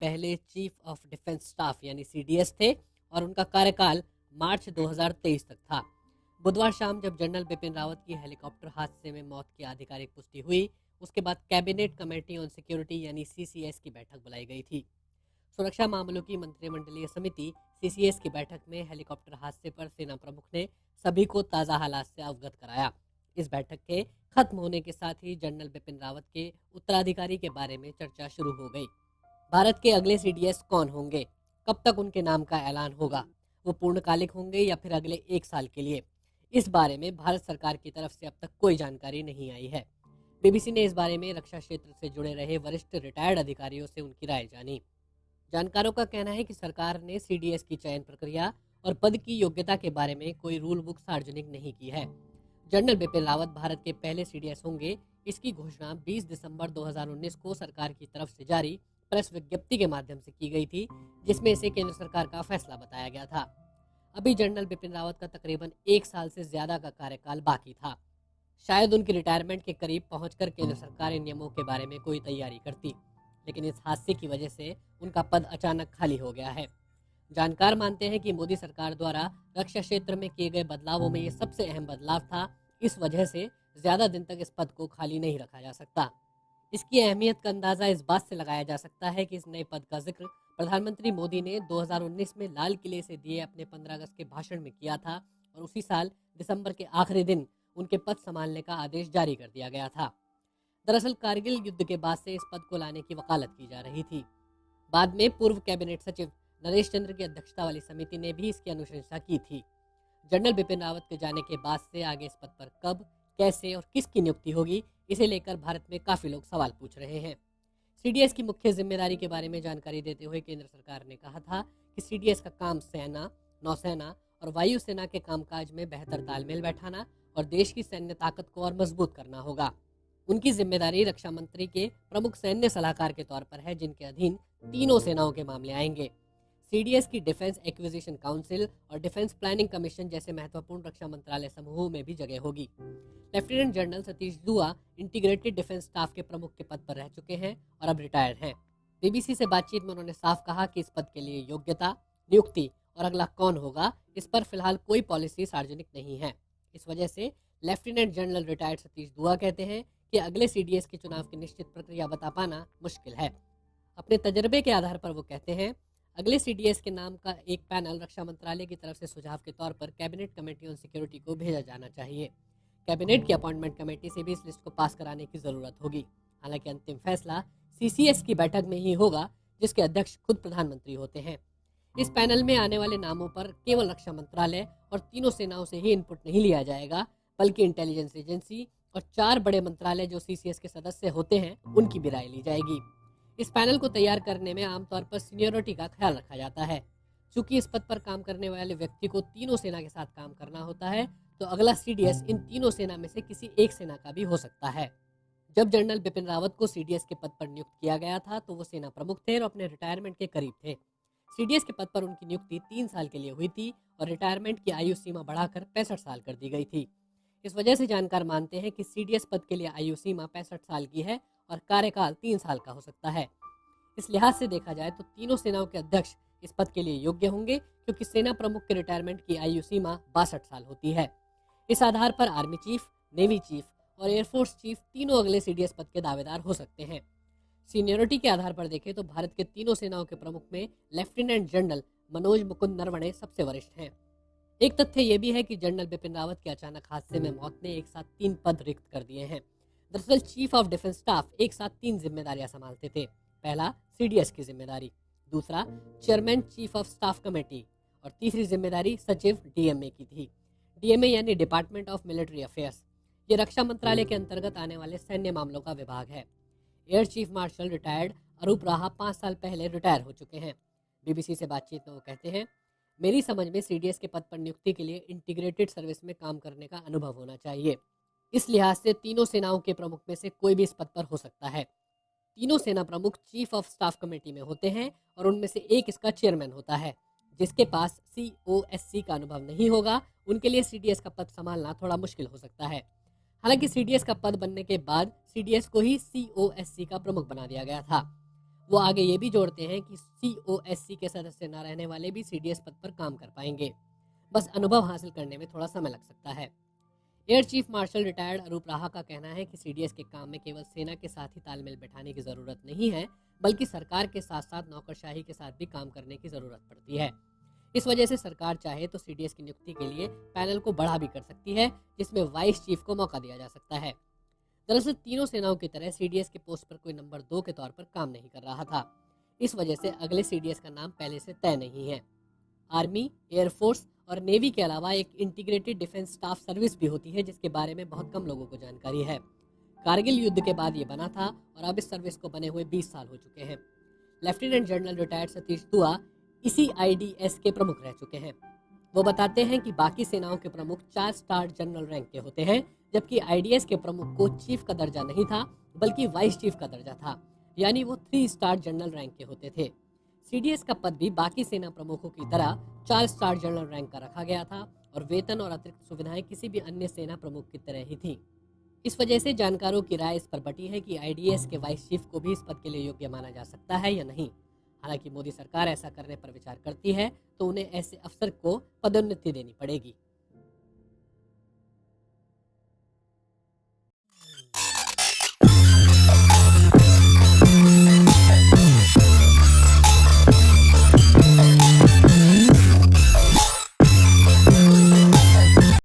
पहले chief of defence staff यानी CDS थे और उनका कार्यकाल मार्च 2023 तक था। बुधवार शाम जब जनरल बिपिन रावत की हेलीकॉप्टर हादसे में मौत की आधिकारिक पुष्टि हुई, उसके बाद कैबिनेट कमेटी ऑन सिक्योरिटी यानी सीसीएस की बैठक बुलाई गई थी। सुरक्षा मामलों की मंत्रिमंडलीय समिति सीसीएस की बैठक में हेलीकॉप्टर हादसे पर सेना प्रमुख ने सभी को ताज़ा हालात से अवगत कराया। इस बैठक के खत्म होने के साथ ही जनरल बिपिन रावत के उत्तराधिकारी के बारे में चर्चा शुरू हो गई। भारत के अगले सीडीएस कौन होंगे, कब तक उनके नाम का ऐलान होगा, वो पूर्णकालिक होंगे या फिर अगले 1 साल के लिए, इस बारे में भारत सरकार की तरफ से अब तक कोई जानकारी नहीं आई है। बीबीसी ने इस बारे में रक्षा क्षेत्र से जुड़े रहे वरिष्ठ रिटायर्ड अधिकारियों से उनकी राय जानी। जानकारों का कहना है कि सरकार ने सीडीएस की चयन प्रक्रिया और पद की योग्यता के बारे में कोई रूल बुक सार्वजनिक नहीं की है। जनरल बिपिन रावत भारत के पहले सीडीएस होंगे, इसकी घोषणा 20 दिसंबर 2019 को सरकार की तरफ से जारी प्रेस विज्ञप्ति के माध्यम से की गई थी, जिसमें इसे केंद्र सरकार का फैसला बताया गया था। अभी जनरल बिपिन रावत का तकरीबन 1 साल से ज्यादा का कार्यकाल बाकी था। शायद उनकी रिटायरमेंट के करीब पहुंचकर केंद्र सरकार इन नियमों के बारे में कोई तैयारी करती, लेकिन इस हादसे की वजह से उनका पद अचानक खाली हो गया है। जानकार मानते हैं कि मोदी सरकार द्वारा रक्षा क्षेत्र में किए गए बदलावों में ये सबसे अहम बदलाव था। इस वजह से ज्यादा दिन तक इस पद को खाली नहीं रखा जा सकता। इसकी अहमियत का अंदाजा इस बात से लगाया जा सकता है कि इस नए पद का जिक्र प्रधानमंत्री मोदी ने 2019 में लाल किले से दिए अपने 15 अगस्त के भाषण में किया था और उसी साल दिसंबर के आखिरी दिन उनके पद संभालने का आदेश जारी कर दिया गया था। दरअसल कारगिल युद्ध के बाद से इस पद को लाने की वकालत की जा रही थी। बाद में पूर्व कैबिनेट सचिव नरेश चंद्र की अध्यक्षता वाली समिति ने भी इसकी अनुशंसा की थी। जनरल बिपिन रावत के जाने के बाद से आगे इस पद पर कब, कैसे और किसकी नियुक्ति होगी, इसे लेकर भारत में काफी लोग सवाल पूछ रहे हैं। सीडीएस की मुख्य जिम्मेदारी के बारे में जानकारी देते हुए केंद्र सरकार ने कहा था कि सीडीएस का काम सेना, नौसेना और वायुसेना के कामकाज में बेहतर तालमेल बैठाना और देश की सैन्य ताकत को और मजबूत करना होगा। उनकी जिम्मेदारी रक्षा मंत्री के प्रमुख सैन्य सलाहकार के तौर पर है, जिनके अधीन तीनों सेनाओं के मामले आएंगे। सीडीएस की डिफेंस एक्विजिशन काउंसिल और डिफेंस प्लानिंग कमीशन जैसे महत्वपूर्ण रक्षा मंत्रालय समूहों में भी जगह होगी। लेफ्टिनेंट जनरल सतीश दुआ इंटीग्रेटेड डिफेंस स्टाफ के प्रमुख के पद पर रह चुके हैं और अब रिटायर्ड हैं। बीबीसी से बातचीत में उन्होंने साफ कहा कि इस पद के लिए योग्यता, नियुक्ति और अगला कौन होगा, इस पर फिलहाल कोई पॉलिसी सार्वजनिक नहीं है। इस वजह से लेफ्टिनेंट जनरल रिटायर्ड सतीश दुआ कहते हैं कि अगले सीडीएस के चुनाव की निश्चित प्रक्रिया बता पाना मुश्किल है। अपने तजर्बे के आधार पर वो कहते हैं, अगले सीडीएस के नाम का एक पैनल रक्षा मंत्रालय की तरफ से सुझाव के तौर पर कैबिनेट कमेटी ऑन सिक्योरिटी को भेजा जाना चाहिए। कैबिनेट की अपॉइंटमेंट कमेटी से भी इस लिस्ट को पास कराने की जरूरत होगी। हालांकि अंतिम फैसला सीसीएस की बैठक में ही होगा, जिसके अध्यक्ष खुद प्रधानमंत्री होते हैं। इस पैनल में आने वाले नामों पर केवल रक्षा मंत्रालय और तीनों सेनाओं से ही इनपुट नहीं लिया जाएगा, बल्कि इंटेलिजेंस एजेंसी और 4 बड़े मंत्रालय जो सीसीएस के सदस्य होते हैं, उनकी भी राय ली जाएगी। इस पैनल को तैयार करने में आमतौर पर सीनियरिटी का ख्याल रखा जाता है। चूंकि इस पद पर काम करने वाले व्यक्ति को तीनों सेना के साथ काम करना होता है, तो अगला सीडीएस इन तीनों सेना में से किसी एक सेना का भी हो सकता है। जब जनरल बिपिन रावत को सीडीएस के पद पर नियुक्त किया गया था, तो वो सेना प्रमुख थे और अपने रिटायरमेंट के करीब थे। सीडीएस के पद पर उनकी नियुक्ति 3 साल के लिए हुई थी और रिटायरमेंट की आयु सीमा बढ़ाकर 65 साल कर दी गई थी। इस वजह से जानकार मानते हैं कि सीडीएस पद के लिए आयु सीमा 65 साल की है और कार्यकाल 3 साल का हो सकता है। इस लिहाज से देखा जाए तो तीनों सेनाओं के अध्यक्ष इस पद के लिए योग्य होंगे, क्योंकि सेना प्रमुख के रिटायरमेंट की आयु सीमा 62 साल होती है। इस आधार पर आर्मी चीफ, नेवी चीफ और एयरफोर्स चीफ तीनों अगले सीडीएस पद के दावेदार हो सकते हैं। सीनियरिटी के आधार पर देखें तो भारत के तीनों सेनाओं के प्रमुख में लेफ्टिनेंट जनरल मनोज मुकुंद नरवणे सबसे वरिष्ठ हैं। एक तथ्य यह भी है कि जनरल बिपिन रावत के अचानक हादसे में मौत ने एक साथ 3 पद रिक्त कर दिए हैं। दरअसल चीफ ऑफ डिफेंस स्टाफ एक साथ 3 जिम्मेदारियां संभालते थे। पहला सीडीएस की जिम्मेदारी, दूसरा chairman chief of staff committee और तीसरी जिम्मेदारी सचिव डीएमए की थी। डीएमए यानी डिपार्टमेंट ऑफ मिलिट्री अफेयर्स। ये रक्षा मंत्रालय के अंतर्गत आने वाले सैन्य मामलों का विभाग है। एयर चीफ मार्शल रिटायर्ड अरूप राहा 5 साल पहले रिटायर हो चुके हैं। बीबीसी से बातचीत में वो कहते हैं, मेरी समझ में सीडीएस के पद पर नियुक्ति के लिए इंटीग्रेटेड सर्विस में काम करने का अनुभव होना चाहिए। इस लिहाज से तीनों सेनाओं के प्रमुख में से कोई भी इस पद पर हो सकता है। तीनों सेना प्रमुख चीफ ऑफ स्टाफ कमेटी में होते हैं और उनमें से एक इसका चेयरमैन होता है। जिसके पास COSC का अनुभव नहीं होगा, उनके लिए सीडीएस का पद संभालना थोड़ा मुश्किल हो सकता है। हालांकि सीडीएस का पद बनने के बाद सीडीएस को ही COSC का प्रमुख बना दिया गया था। वो आगे ये भी जोड़ते हैं कि COSC के सदस्य न रहने वाले भी CDS पद पर काम कर पाएंगे, बस अनुभव हासिल करने में थोड़ा समय लग सकता है। एयर चीफ मार्शल रिटायर्ड अरूप राहा का कहना है कि CDS के काम में केवल सेना के साथ ही तालमेल बैठाने की ज़रूरत नहीं है, बल्कि सरकार के साथ साथ नौकरशाही के साथ भी काम करने की ज़रूरत पड़ती है। इस वजह से सरकार चाहे तो CDS की नियुक्ति के लिए पैनल को बढ़ा भी कर सकती है, जिसमें वाइस चीफ को मौका दिया जा सकता है। दरअसल तीनों सेनाओं की तरह CDS के पोस्ट पर कोई नंबर 2 के तौर पर काम नहीं कर रहा था। इस वजह से अगले CDS का नाम पहले से तय नहीं है। आर्मी, एयरफोर्स और नेवी के अलावा एक इंटीग्रेटेड डिफेंस स्टाफ सर्विस भी होती है, जिसके बारे में बहुत कम लोगों को जानकारी है। कारगिल युद्ध के बाद ये बना था और अब इस सर्विस को बने हुए 20 साल हो चुके हैं। लेफ्टिनेंट जनरल रिटायर्ड सतीश दुआ इसी IDS के प्रमुख रह चुके हैं। वो बताते हैं कि बाकी सेनाओं के प्रमुख 4 स्टार जनरल रैंक के होते हैं, जबकि IDS के प्रमुख को चीफ का दर्जा नहीं था, बल्कि वाइस चीफ का दर्जा था, यानी वो 3 स्टार जनरल रैंक के होते थे। CDS का पद भी बाकी सेना प्रमुखों की तरह 4 स्टार जनरल रैंक का रखा गया था और वेतन और अतिरिक्त सुविधाएं किसी भी अन्य सेना प्रमुख की तरह ही थी। इस वजह से जानकारों की राय इस पर बटी है कि IDS के वाइस चीफ को भी इस पद के लिए योग्य माना जा सकता है या नहीं। हालांकि मोदी सरकार ऐसा करने पर विचार करती है तो उन्हें ऐसे अफसर को पदोन्नति देनी पड़ेगी।